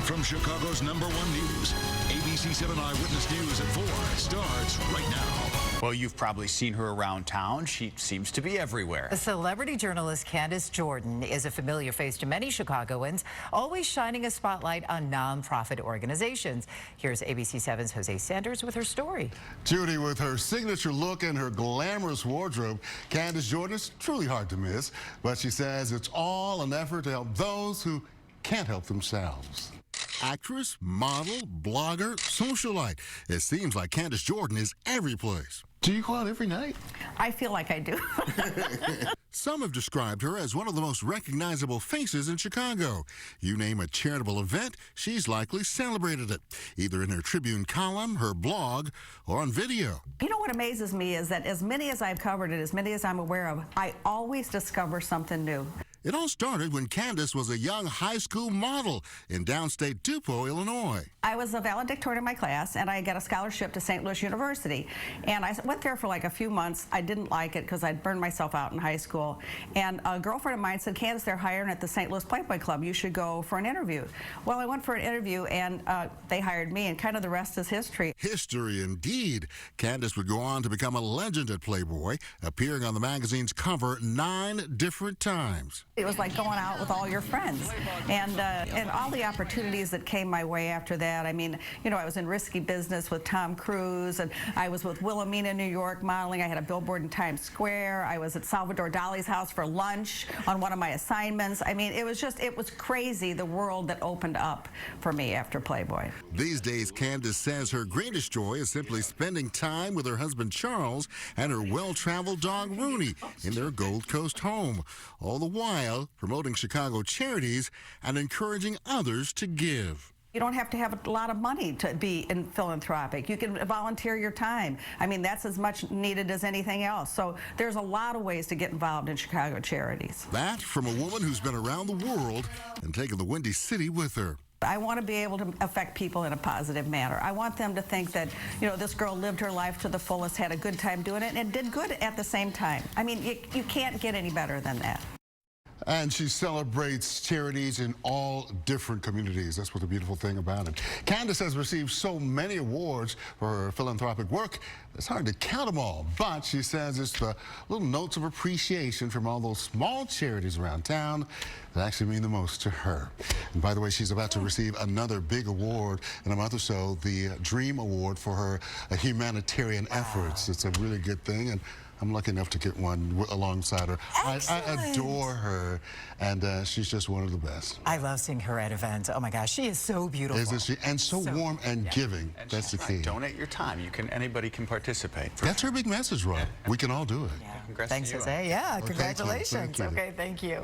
From Chicago's #1 news, ABC 7 Eyewitness News at 4 starts right now. Well, you've probably seen her around town. She seems to be everywhere. The celebrity journalist Candace Jordan is a familiar face to many Chicagoans, always shining a spotlight on nonprofit organizations. Here's ABC 7's Jose Sanders with her story. Judy, with her signature look and her glamorous wardrobe, Candace Jordan is truly hard to miss, but she says it's all an effort to help those who can't help themselves. Actress, model, blogger, socialite. It seems like Candace Jordan is every place. Do you go out every night? I feel like I do. Some have described her as one of the most recognizable faces in Chicago. You name a charitable event, she's likely celebrated it, either in her Tribune column, her blog, or on video. You know what amazes me is that as many as I've covered it, as many as I'm aware of, I always discover something new. It all started when Candace was a young high school model in downstate Tupelo, Illinois. I was a valedictorian in my class, and I got a scholarship to St. Louis University. And I went there for like a few months. I didn't like it because I'd burned myself out in high school. And a girlfriend of mine said, Candace, they're hiring at the St. Louis Playboy Club. You should go for an interview. Well, I went for an interview, and they hired me, and kind of the rest is history. History indeed. Candace would go on to become a legend at Playboy, appearing on the magazine's cover 9 different times. It was like going out with all your friends, and all the opportunities that came my way after that. I mean, you know, I was in Risky Business with Tom Cruise, and I was with Wilhelmina, New York, modeling. I had a billboard in Times Square. I was at Salvador Dali's house for lunch on one of my assignments. I mean, it was crazy, the world that opened up for me after Playboy. These days, Candace says her greatest joy is simply spending time with her husband Charles and her well-traveled dog Rooney in their Gold Coast home, all the while promoting Chicago charities and encouraging others to give. You don't have to have a lot of money to be philanthropic. You can volunteer your time. I mean, that's as much needed as anything else. So there's a lot of ways to get involved in Chicago charities. That from a woman who's been around the world and taken the Windy City with her. I want to be able to affect people in a positive manner. I want them to think that, you know, this girl lived her life to the fullest, had a good time doing it, and did good at the same time. I mean, you can't get any better than that. And she celebrates charities in all different communities. That's what the beautiful thing about it. Candace has received so many awards for her philanthropic work, it's hard to count them all. But she says it's the little notes of appreciation from all those small charities around town that actually mean the most to her. And by the way, she's about to receive another big award in a month or so, the Dream Award for her humanitarian efforts. It's a really good thing. And I'm lucky enough to get one alongside her. I adore her, and she's just one of the best. I love seeing her at events. Oh my gosh, she is so beautiful. Isn't she? And so warm and giving. And that's the key. Donate your time. Anybody can participate. That's her big message, Rob. We can all do it. Yeah. Congrats Thanks, to you. Jose. Yeah, Well, congratulations. thank you. Okay, thank you.